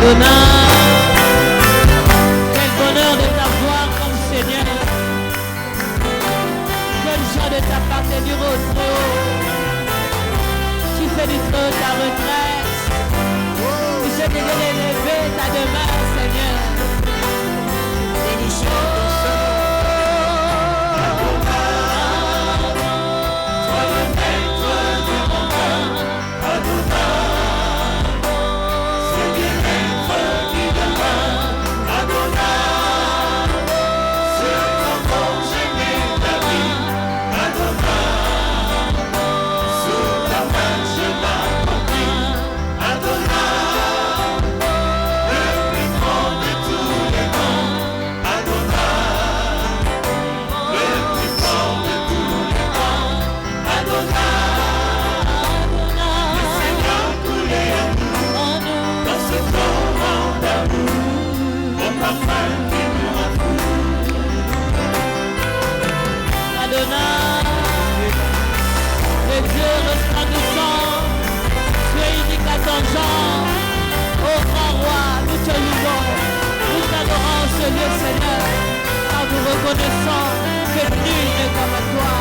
Quel bonheur de t'avoir comme Seigneur. Quelle joie de t'appartenir au trône. Tu fais du trône ta retraite. Tu sais d'élever ta demeure, Seigneur. Seigneur, car nous reconnaissons que nul n'est comme toi.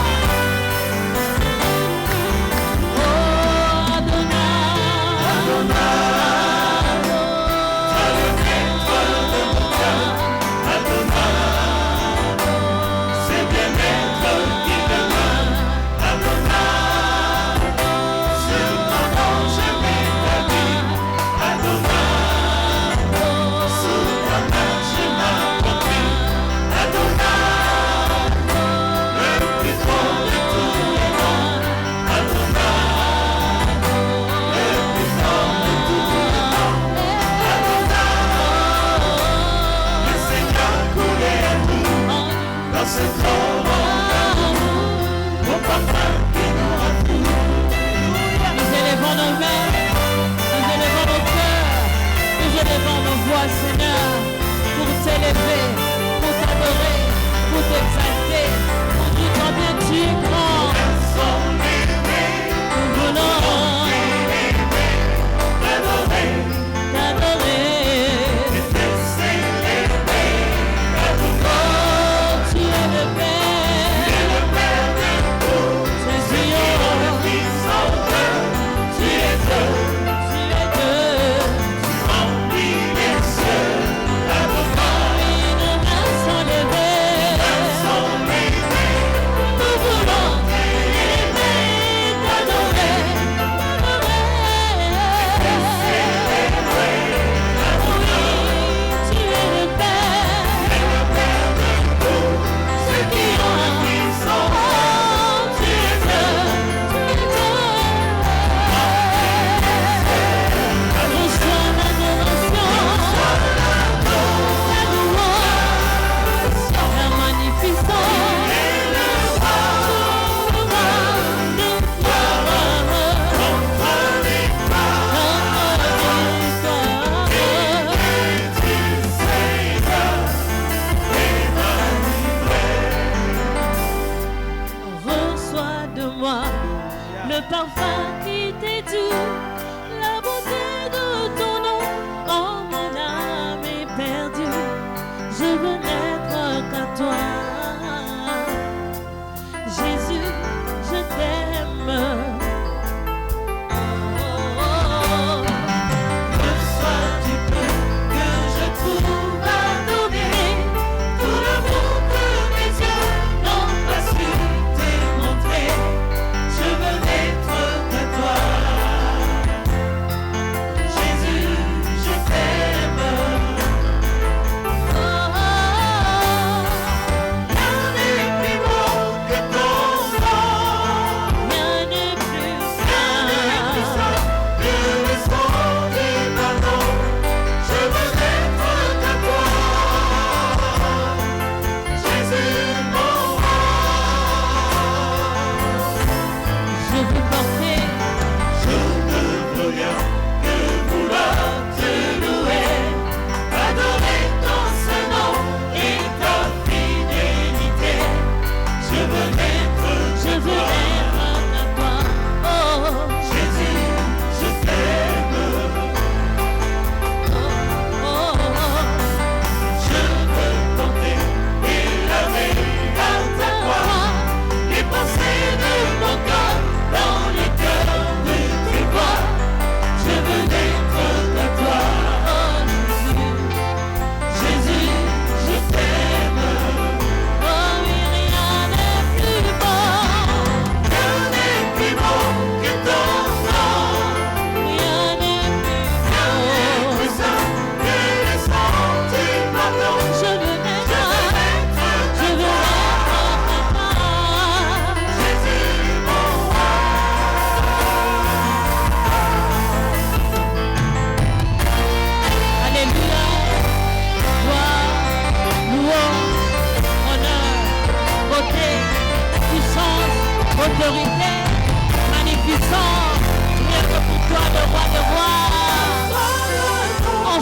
Oh Adonai, Adonai, toi le maître de mon cœur, Adonai, c'est bien maître qui demeure, Adonai, sur ton nom je m'établis, Adonai, sous ta main je m'accomplis. C'est trop bon d'amour, mon papa qui nous a tout. Nous élevons nos mains, nous élevons nos cœurs, nous élevons nos voix, Seigneur, pour t'élever, pour t'adorer, pour t'exalter, pour dire combien tu es grand. Nous voulons t'adorer, t'adorer. Nous voulons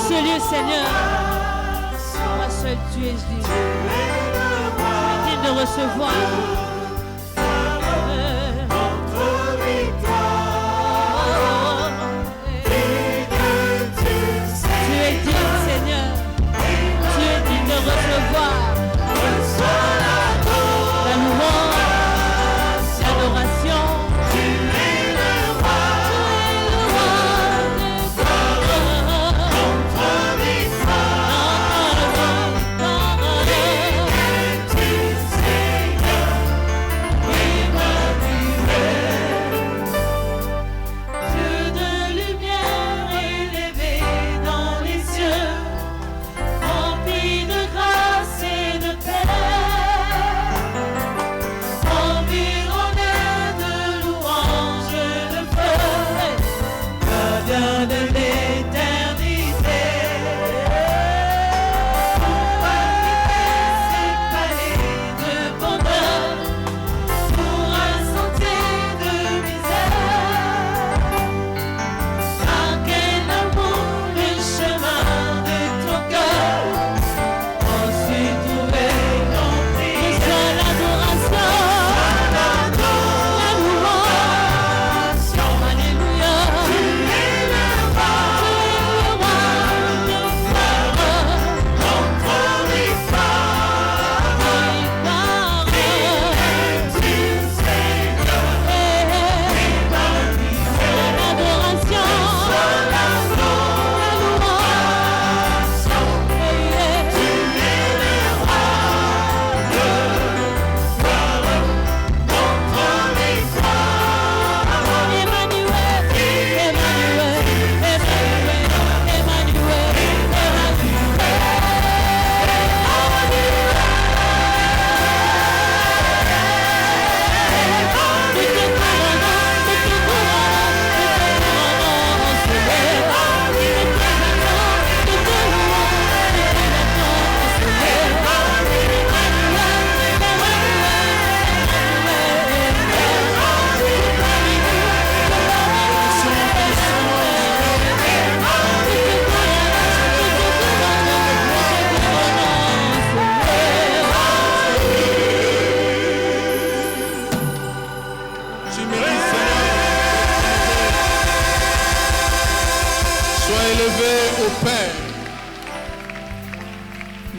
ce lieu, Seigneur. Toi seul tu es digne. Tu es digne de recevoir.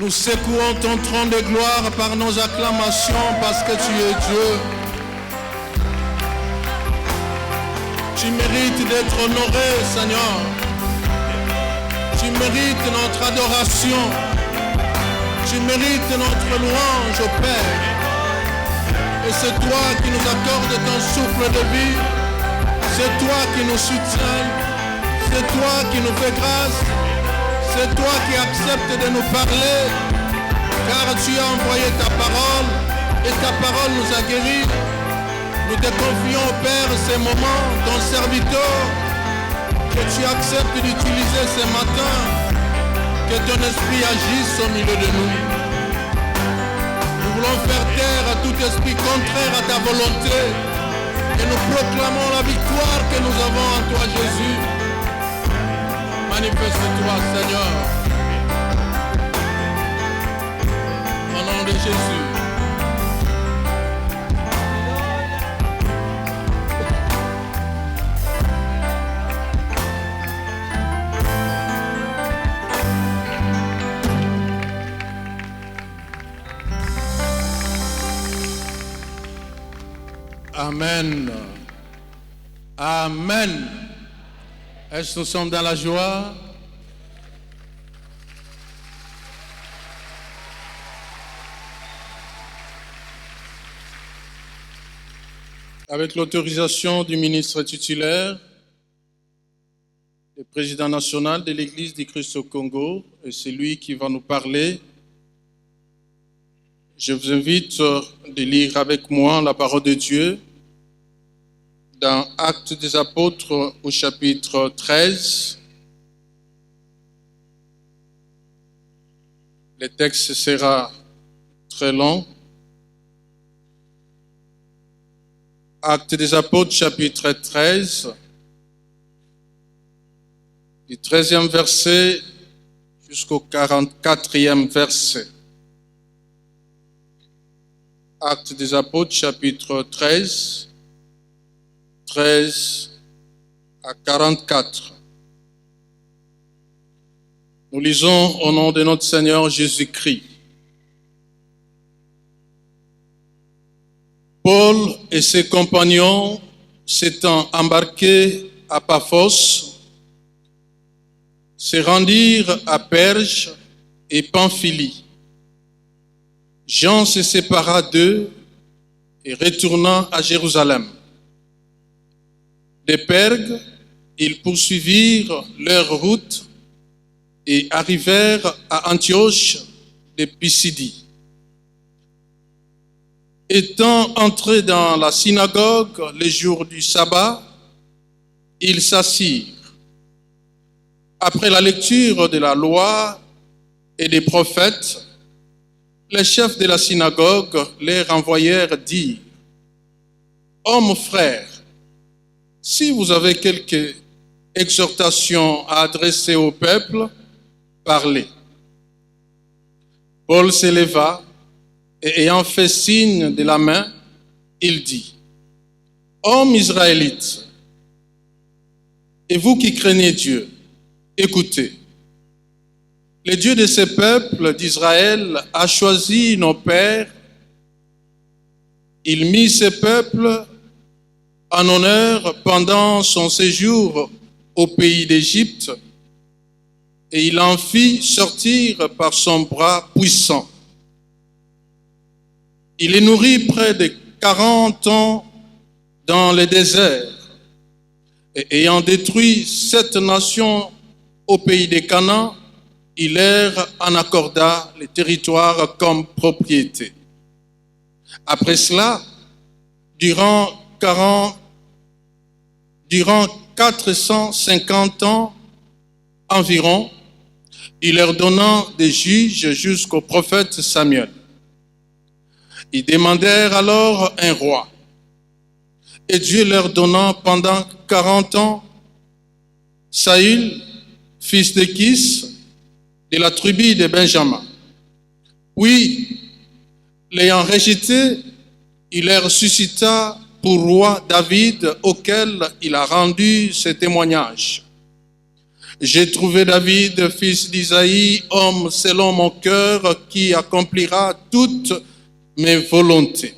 Nous secouons ton trône de gloire par nos acclamations parce que tu es Dieu. Tu mérites d'être honoré, Seigneur. Tu mérites notre adoration. Tu mérites notre louange au Père. Et c'est toi qui nous accordes ton souffle de vie. C'est toi qui nous soutiens. C'est toi qui nous fais grâce. C'est toi qui acceptes de nous parler, car tu as envoyé ta parole et ta parole nous a guéris. Nous te confions au Père ces moments, ton serviteur, que tu acceptes d'utiliser ce matin, que ton esprit agisse au milieu de nous. Nous voulons faire taire à tout esprit contraire à ta volonté et nous proclamons la victoire que nous avons en toi, Jésus. Manifeste-toi, Seigneur, au nom de Jésus. Amen. Amen. Est-ce que nous sommes dans la joie? Avec l'autorisation du ministre titulaire, le président national de l'Église du Christ au Congo, et c'est lui qui va nous parler, je vous invite de lire avec moi la parole de Dieu dans Actes des Apôtres au chapitre 13. Le texte sera très long. Actes des Apôtres, chapitre 13, du 13e verset jusqu'au 44e verset. Actes des Apôtres, chapitre 13, 13 à 44. Nous lisons au nom de notre Seigneur Jésus-Christ. Paul et ses compagnons s'étant embarqués à Paphos, se rendirent à Perge et Pamphylie. Jean se sépara d'eux et retourna à Jérusalem. De Pergue, ils poursuivirent leur route et arrivèrent à Antioche de Pisidie. Étant entrés dans la synagogue le jour du sabbat, ils s'assirent. Après la lecture de la loi et des prophètes, les chefs de la synagogue leur envoyèrent dire: « Hommes frères, si vous avez quelque exhortation à adresser au peuple, parlez. » Paul se leva et ayant fait signe de la main, il dit: « Hommes israélites, et vous qui craignez Dieu, écoutez. Le Dieu de ce peuple d'Israël a choisi nos pères. Il mit ce peuple en honneur pendant son séjour au pays d'Égypte et il en fit sortir par son bras puissant. Il les nourrit près de 40 ans dans le désert et ayant détruit 7 nations au pays de Canaan, il leur en accorda les territoires comme propriété. Après cela, durant 450 ans environ, il leur donna des juges jusqu'au prophète Samuel. Ils demandèrent alors un roi. Et Dieu leur donna pendant 40 ans Saül, fils de Kis, de la tribu de Benjamin. Puis, l'ayant rejeté, il leur suscita pour roi David, auquel il a rendu ce témoignage. J'ai trouvé David, fils d'Isaïe, homme selon mon cœur, qui accomplira toutes mes volontés.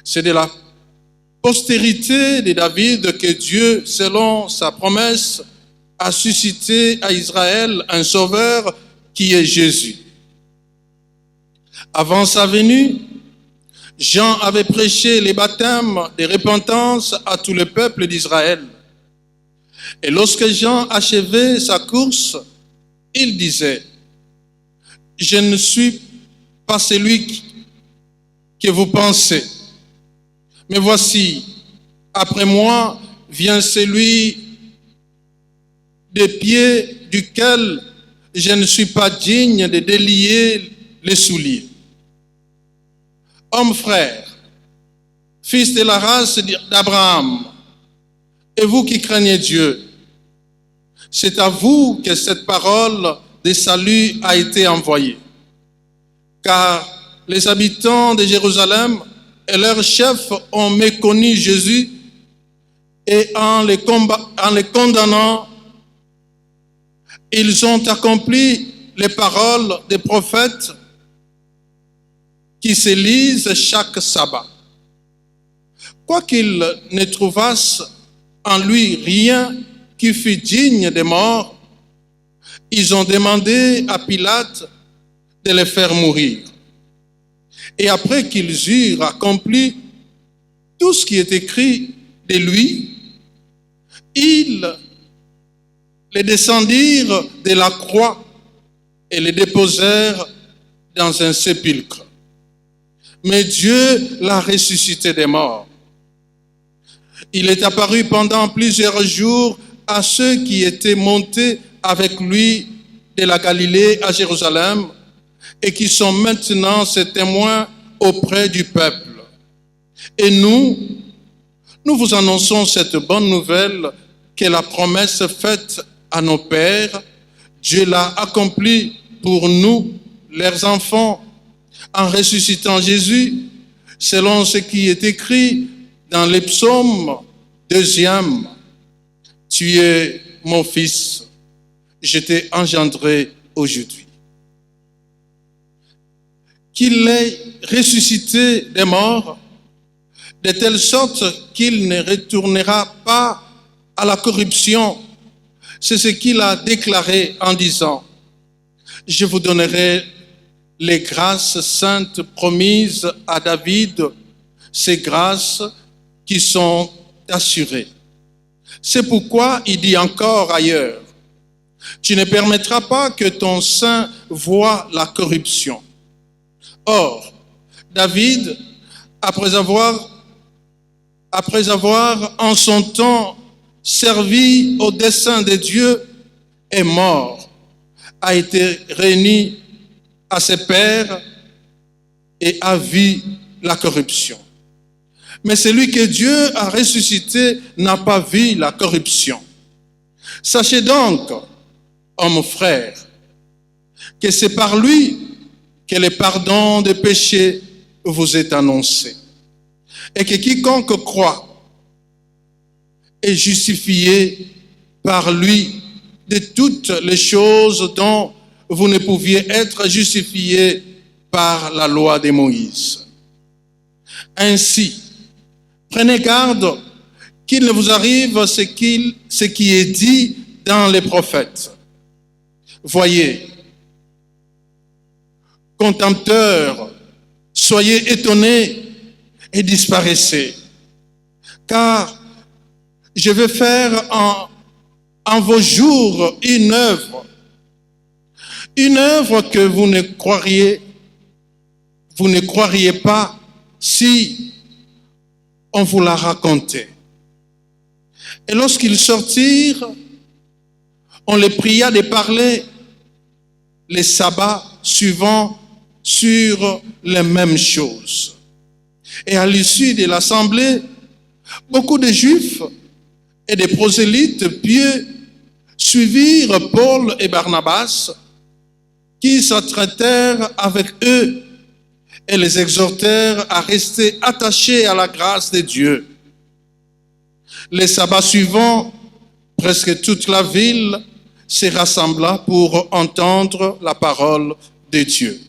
C'est de la postérité de David que Dieu, selon sa promesse, a suscité à Israël un sauveur qui est Jésus. Avant sa venue, Jean avait prêché les baptêmes de repentance à tout le peuple d'Israël. Et lorsque Jean achevait sa course, il disait: « Je ne suis pas celui que vous pensez, mais voici, après moi vient celui des pieds duquel je ne suis pas digne de délier les souliers. Hommes frères, fils de la race d'Abraham, et vous qui craignez Dieu, c'est à vous que cette parole de salut a été envoyée. Car les habitants de Jérusalem et leurs chefs ont méconnu Jésus et en les condamnant, ils ont accompli les paroles des prophètes qui se lisent chaque sabbat. Quoiqu'ils ne trouvassent en lui rien qui fût digne de mort, ils ont demandé à Pilate de le faire mourir. Et après qu'ils eurent accompli tout ce qui est écrit de lui, ils le descendirent de la croix et le déposèrent dans un sépulcre. Mais Dieu l'a ressuscité des morts. Il est apparu pendant plusieurs jours à ceux qui étaient montés avec lui de la Galilée à Jérusalem et qui sont maintenant ses témoins auprès du peuple. Et nous vous annonçons cette bonne nouvelle que la promesse faite à nos pères, Dieu l'a accompli pour nous, leurs enfants, en ressuscitant Jésus, selon ce qui est écrit dans les psaumes 2e. Tu es mon fils, je t'ai engendré aujourd'hui. Qu'il est ressuscité des morts, de telle sorte qu'il ne retournera pas à la corruption. C'est ce qu'il a déclaré en disant, « Je vous donnerai les grâces saintes promises à David, ces grâces qui sont assurées. » C'est pourquoi il dit encore ailleurs, « Tu ne permettras pas que ton sein voie la corruption. » Or, David, après avoir en son temps servi au dessein de Dieu, est mort, a été réuni à ses pères et a vu la corruption. Mais celui que Dieu a ressuscité n'a pas vu la corruption. Sachez donc, hommes frères, que c'est par lui que le pardon des péchés vous est annoncé. Et que quiconque croit est justifié par lui de toutes les choses dont vous ne pouviez être justifiés par la loi de Moïse. Ainsi, prenez garde qu'il ne vous arrive ce qui est dit dans les prophètes. Voyez, contempteurs, soyez étonnés et disparaissez, car je vais faire en vos jours une œuvre que vous ne croiriez pas si on vous la racontait. Et lorsqu'ils sortirent, on les pria de parler les sabbats suivants sur les mêmes choses. Et à l'issue de l'assemblée, beaucoup de Juifs et des prosélytes pieux suivirent Paul et Barnabas, qui s'entretèrent avec eux et les exhortèrent à rester attachés à la grâce de Dieu. Les sabbats suivants, presque toute la ville se rassembla pour entendre la parole de Dieu.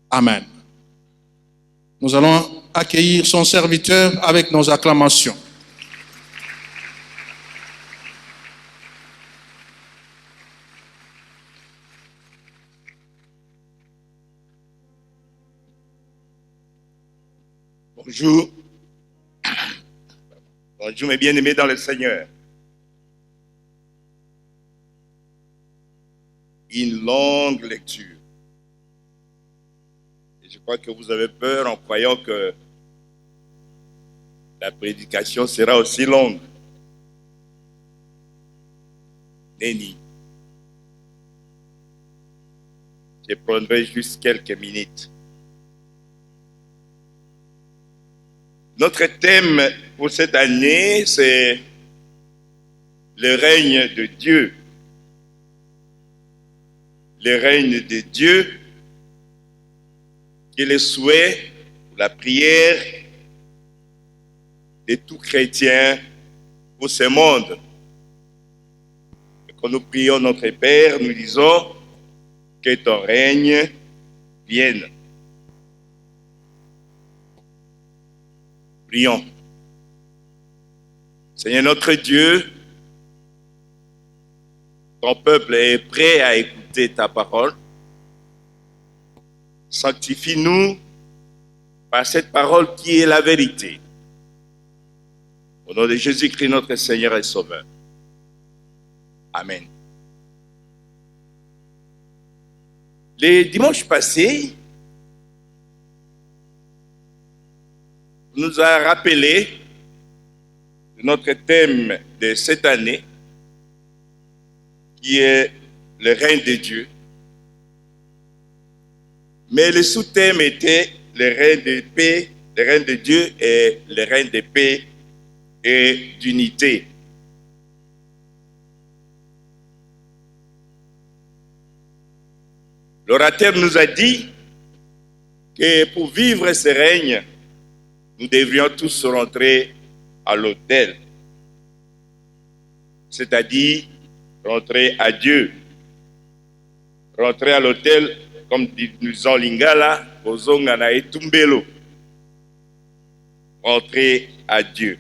Amen. Nous allons accueillir son serviteur avec nos acclamations. Bonjour. Bonjour mes bien-aimés dans le Seigneur. Une longue lecture. Et je crois que vous avez peur en croyant que la prédication sera aussi longue. Nenni. Je prendrai juste quelques minutes. Notre thème pour cette année, c'est le règne de Dieu. Le règne de Dieu, qui est le souhait, la prière de tout chrétien pour ce monde. Et quand nous prions notre Père, nous disons que ton règne vienne. Prions. Seigneur notre Dieu, ton peuple est prêt à écouter ta parole. Sanctifie-nous par cette parole qui est la vérité. Au nom de Jésus-Christ, notre Seigneur et Sauveur. Amen. Les dimanches passés, nous a rappelé notre thème de cette année, qui est le règne de Dieu. Mais le sous-thème était le règne de paix, le règne de Dieu et le règne de paix et d'unité. L'orateur nous a dit que pour vivre ce règne, nous devrions tous rentrer à l'autel, c'est-à-dire rentrer à Dieu. Rentrer à l'autel, comme nous en lingala, bozongana et tumbelo. Rentrer à Dieu.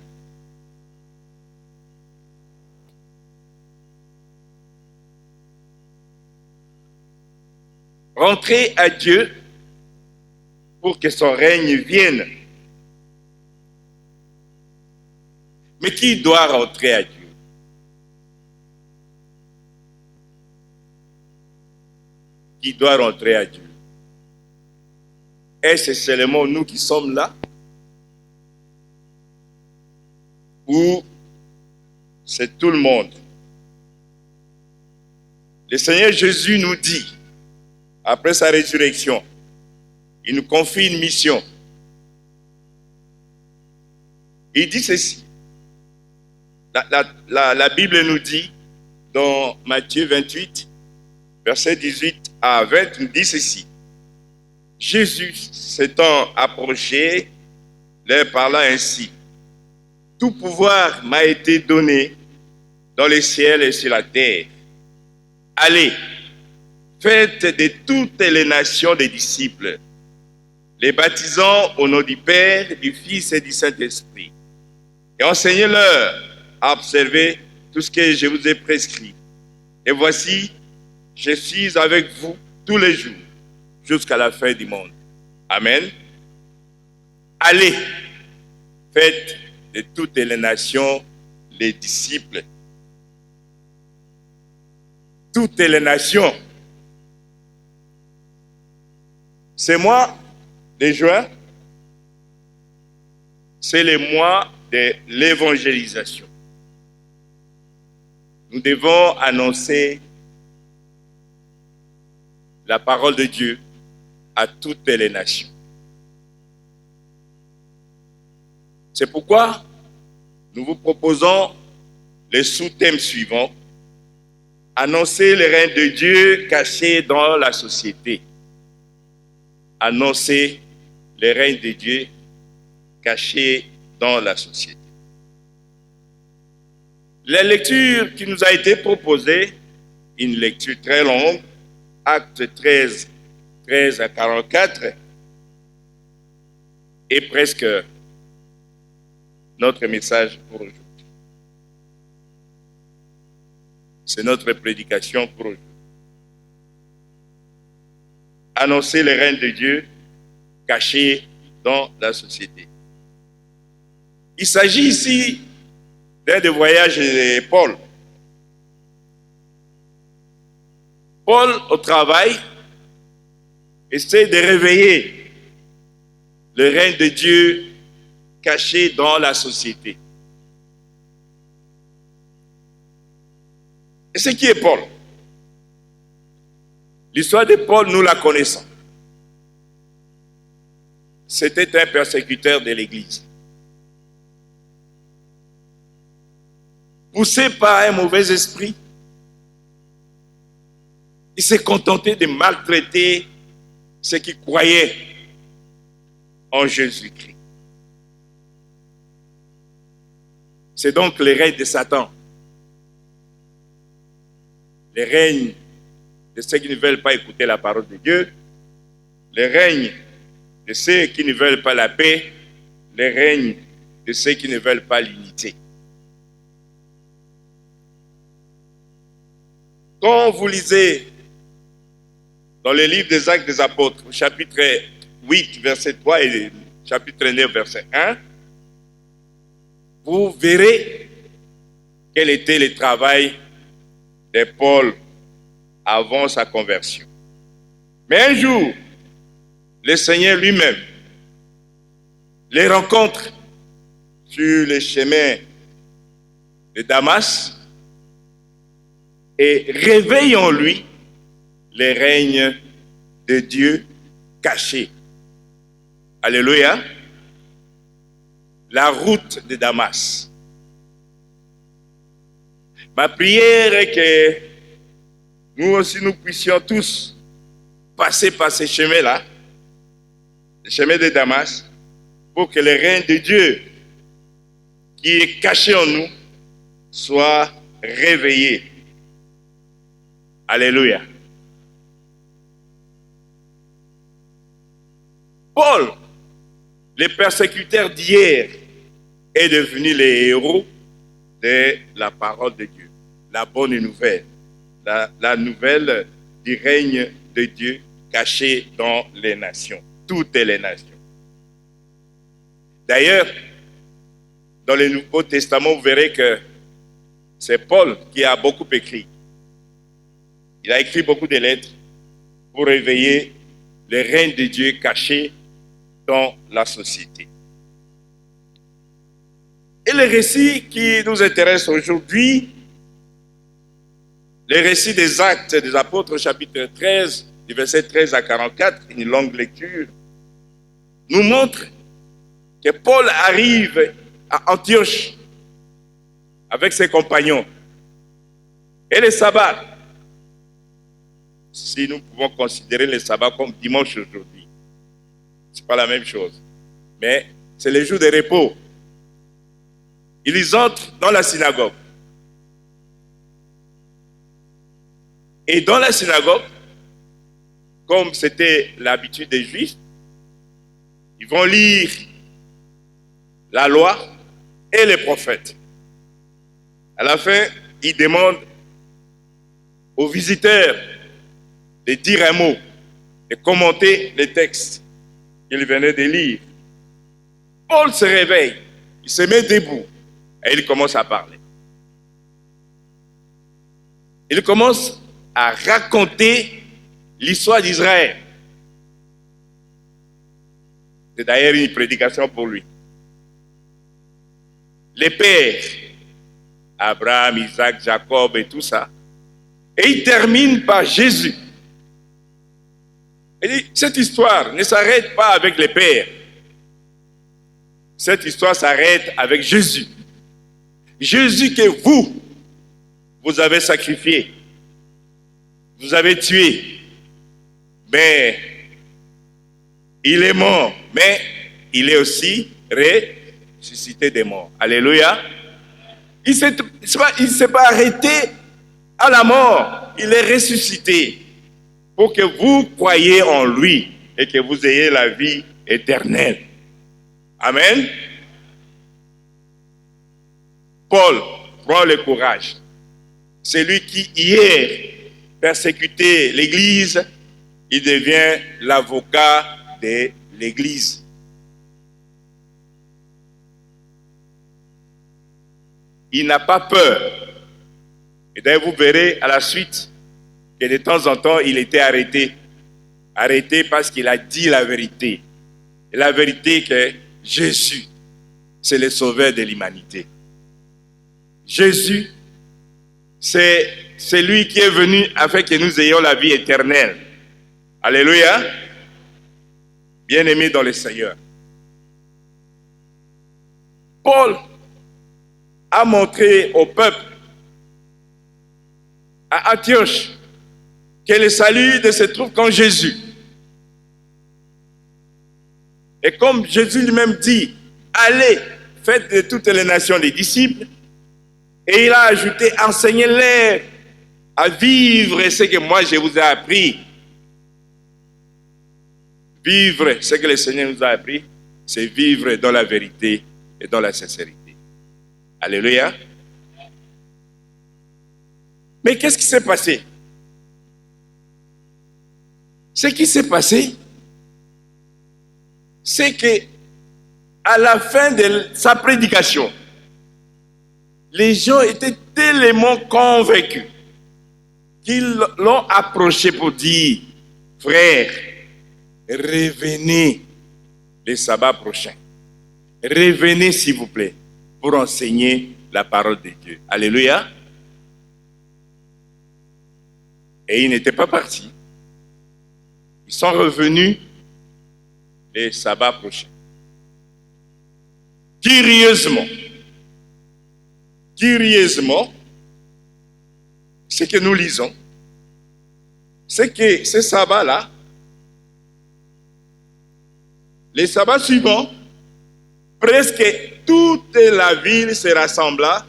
Rentrer à Dieu pour que son règne vienne. Mais qui doit rentrer à Dieu? Qui doit rentrer à Dieu? Est-ce seulement nous qui sommes là? Ou c'est tout le monde? Le Seigneur Jésus nous dit, après sa résurrection, il nous confie une mission. Il dit ceci. La Bible nous dit, dans Matthieu 28, verset 18 à 20, nous dit ceci. Jésus s'étant approché, leur parla ainsi. Tout pouvoir m'a été donné dans les ciels et sur la terre. Allez, faites de toutes les nations des disciples, les baptisant au nom du Père, du Fils et du Saint-Esprit, et enseignez-leur à observer tout ce que je vous ai prescrit. Et voici, je suis avec vous tous les jours, jusqu'à la fin du monde. Amen. Allez, faites de toutes les nations les disciples. Toutes les nations. Ce mois de juin, c'est le mois de l'évangélisation. Nous devons annoncer la parole de Dieu à toutes les nations. C'est pourquoi nous vous proposons les sous-thèmes suivants. Annoncer le règne de Dieu caché dans la société. Annoncer le règne de Dieu caché dans la société. La lecture qui nous a été proposée, une lecture très longue, Acte 13 à 44, est presque notre message pour aujourd'hui. C'est notre prédication pour aujourd'hui. Annoncer le règne de Dieu caché dans la société. Il s'agit ici d'un des voyages de Paul. Paul, au travail, essaie de réveiller le règne de Dieu caché dans la société. Et c'est qui est Paul? L'histoire de Paul, nous la connaissons. C'était un persécuteur de l'Église. Poussé par un mauvais esprit, il s'est contenté de maltraiter ceux qui croyaient en Jésus-Christ. C'est donc le règne de Satan. Le règne de ceux qui ne veulent pas écouter la parole de Dieu, le règne de ceux qui ne veulent pas la paix, le règne de ceux qui ne veulent pas l'unité. Quand vous lisez dans le livre des Actes des Apôtres, chapitre 8, verset 3 et chapitre 9, verset 1, vous verrez quel était le travail de Paul avant sa conversion. Mais un jour, le Seigneur lui-même les rencontre sur les chemins de Damas et réveille en lui le règne de Dieu caché. Alléluia. La route de Damas. Ma prière est que nous aussi nous puissions tous passer par ces chemins-là, le chemin de Damas, pour que le règne de Dieu qui est caché en nous soit réveillé. Alléluia. Paul, le persécuteur d'hier, est devenu les héros de la parole de Dieu. La bonne nouvelle. La nouvelle du règne de Dieu caché dans les nations. Toutes les nations. D'ailleurs, dans le Nouveau Testament, vous verrez que c'est Paul qui a beaucoup écrit. Il a écrit beaucoup de lettres pour réveiller le règne de Dieu caché dans la société. Et le récit qui nous intéresse aujourd'hui, le récit des Actes des Apôtres, chapitre 13, du verset 13 à 44, une longue lecture, nous montre que Paul arrive à Antioche avec ses compagnons. Et le sabbat, si nous pouvons considérer le sabbat comme dimanche aujourd'hui, ce n'est pas la même chose, mais c'est le jour de repos. Ils entrent dans la synagogue. Et dans la synagogue, comme c'était l'habitude des Juifs, ils vont lire la loi et les prophètes. À la fin, ils demandent aux visiteurs de dire un mot, de commenter les textes qu'ils venaient de lire. Paul se réveille, il se met debout et il commence à parler. Il commence à raconter l'histoire d'Israël. C'est d'ailleurs une prédication pour lui. Les pères, Abraham, Isaac, Jacob et tout ça. Et il termine par Jésus. Il dit, cette histoire ne s'arrête pas avec les pères. Cette histoire s'arrête avec Jésus. Jésus que vous avez sacrifié. Vous avez tué. Mais il est mort. Mais il est aussi ressuscité des morts. Alléluia. Il ne s'est pas arrêté à la mort. Il est ressuscité pour que vous croyiez en lui et que vous ayez la vie éternelle. Amen. Paul prend le courage. C'est lui qui hier persécutait l'Église, il devient l'avocat de l'Église. Il n'a pas peur. Et d'ailleurs, vous verrez à la suite que de temps en temps, il était arrêté. Arrêté parce qu'il a dit la vérité. Et la vérité que Jésus, c'est le sauveur de l'humanité. Jésus, c'est lui qui est venu afin que nous ayons la vie éternelle. Alléluia. Bien-aimés dans le Seigneur. Paul a montré au peuple à Antioche que le salut ne se trouve qu'en Jésus. Et comme Jésus lui-même dit, allez, faites de toutes les nations des disciples, et il a ajouté, enseignez-les à vivre ce que moi je vous ai appris. Vivre ce que le Seigneur nous a appris, c'est vivre dans la vérité et dans la sincérité. Alléluia. Mais qu'est-ce qui s'est passé? Ce qui s'est passé, c'est que à la fin de sa prédication, les gens étaient tellement convaincus qu'ils l'ont approché pour dire, frère, revenez le sabbat prochain. Revenez s'il vous plaît pour enseigner la parole de Dieu. Alléluia. Et ils n'étaient pas partis. Ils sont revenus le sabbat prochain. Curieusement, ce que nous lisons, c'est que ce sabbat-là, le sabbat suivant, presque toute la ville se rassembla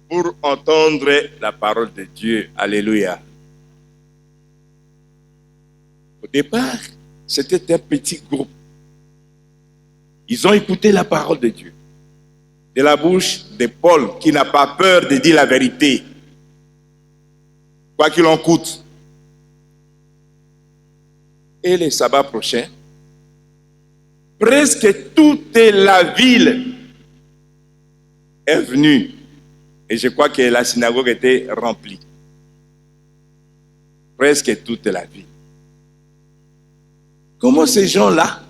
pour entendre la parole de Dieu. Alléluia. Au départ, c'était un petit groupe. Ils ont écouté la parole de Dieu, de la bouche de Paul, qui n'a pas peur de dire la vérité, quoi qu'il en coûte. Et le sabbat prochain, presque toute la ville est venue. Et je crois que la synagogue était remplie. Presque toute la ville. Comment ces gens-là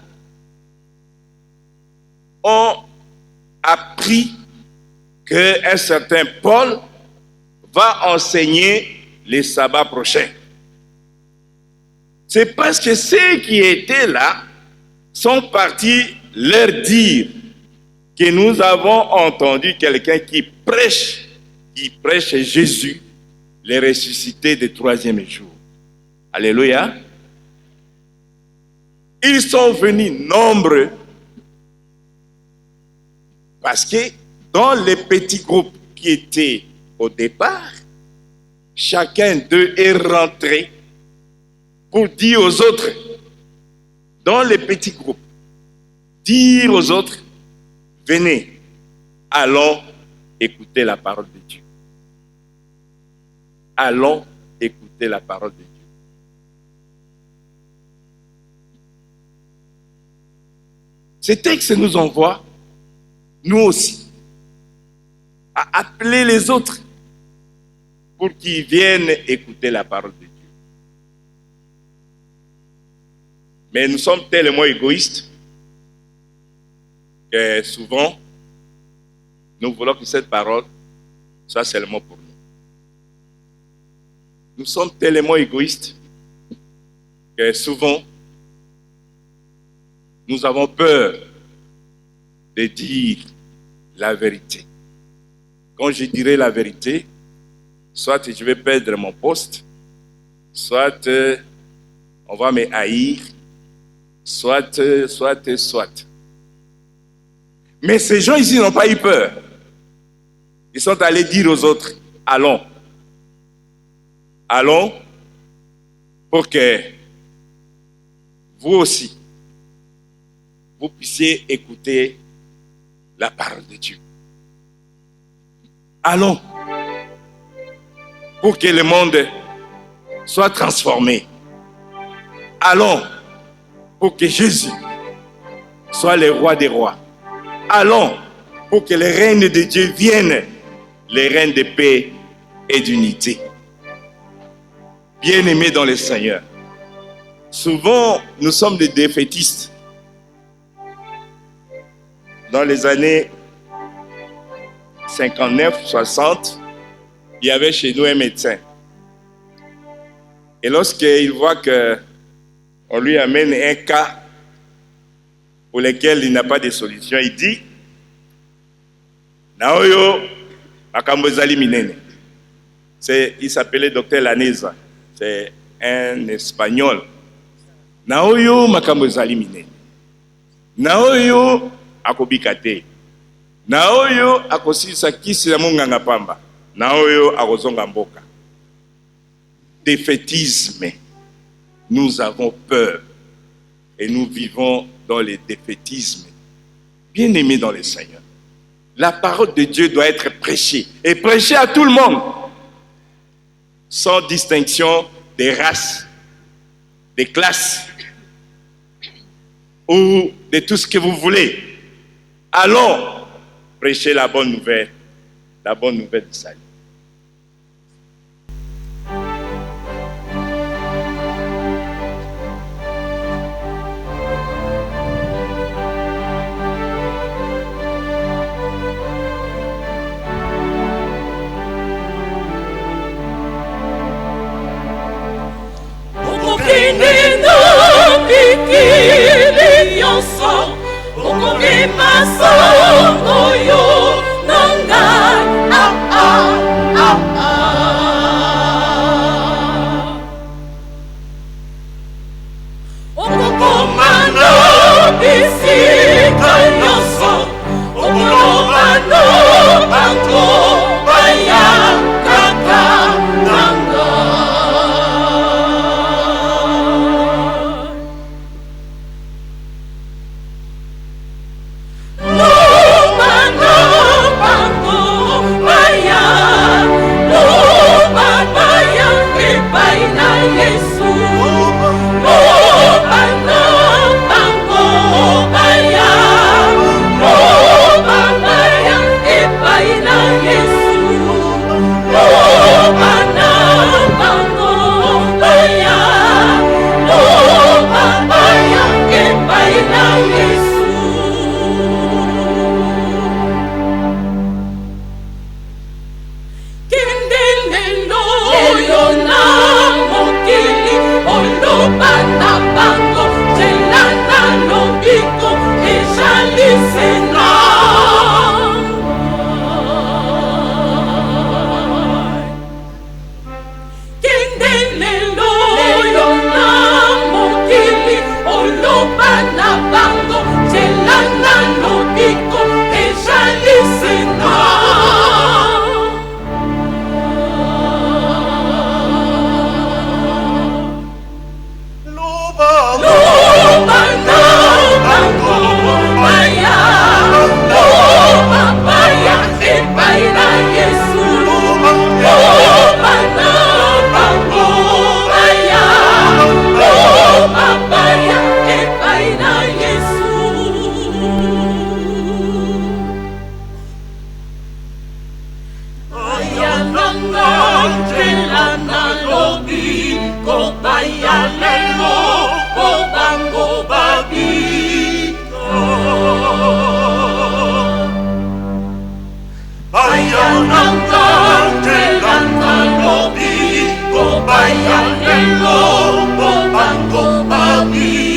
ont appris qu'un certain Paul va enseigner le sabbat prochain? C'est parce que ceux qui étaient là sont partis leur dire que nous avons entendu quelqu'un qui prêche Jésus, le ressuscité du troisième jour. Alléluia. Ils sont venus nombreux parce que dans les petits groupes qui étaient au départ, chacun d'eux est rentré pour dire aux autres, dans les petits groupes, dire aux autres, venez, allons écouter la parole de Dieu. Allons écouter la parole de Dieu. Ce texte nous envoie, nous aussi, à appeler les autres pour qu'ils viennent écouter la parole de Dieu. Mais nous sommes tellement égoïstes que souvent, nous voulons que cette parole soit seulement pour nous. Nous sommes tellement égoïstes que souvent, nous avons peur de dire la vérité. Quand je dirai la vérité, soit je vais perdre mon poste, soit on va me haïr, soit. Mais ces gens ici n'ont pas eu peur. Ils sont allés dire aux autres, allons. Allons pour que vous aussi, vous puissiez écouter la parole de Dieu. Allons pour que le monde soit transformé. Allons pour que Jésus soit le roi des rois. Allons pour que le règne de Dieu vienne, le règne de paix et d'unité. Bien-aimés dans le Seigneur, souvent nous sommes des défaitistes. Dans les années 59, 60, il y avait chez nous un médecin. Et lorsqu'il voit qu'on lui amène un cas pour lequel il n'a pas de solution, il dit, Naoyo Makambozali Minene. Il s'appelait docteur Laneza. C'est un Espagnol. Naoyo Makambozali Minene. Naoyo akobikate. Naoyo akosisa kisi na munganga pamba. Naoyo akozonga mboka. Défaitisme. Nous avons peur. Et nous vivons dans le défaitisme. Bien-aimés dans le Seigneur. La parole de Dieu doit être prêchée. Et prêchée à tout le monde. Sans distinction des races, des classes. Ou de tout ce que vous voulez. Allons prêcher la bonne nouvelle du salut. Okokoma na bisi bayalelo obango babika bayananga telanga lobi bayalelo obango babika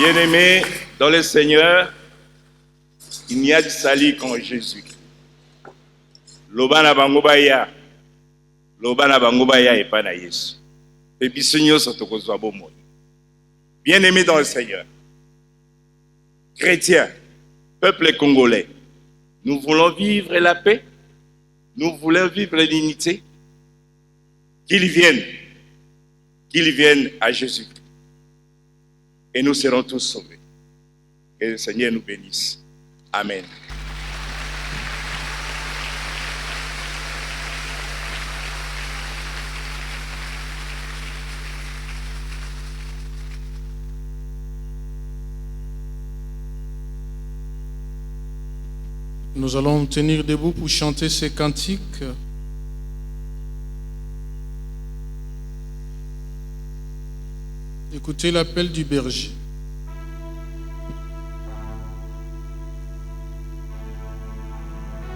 Bien-aimés dans le Seigneur, il n'y a de salut qu'en Jésus. Lobana bangobaya et pas na Yesu. Bien-aimés dans le Seigneur, chrétiens, peuple congolais, nous voulons vivre la paix, nous voulons vivre l'unité. Qu'ils viennent à Jésus. Et nous serons tous sauvés. Que le Seigneur nous bénisse. Amen. Nous allons tenir debout pour chanter ces cantiques. Écoutez l'appel du berger.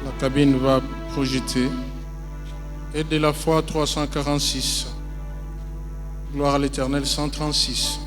La cabine va projeter. Et de la foi 346. Gloire à l'Éternel 136.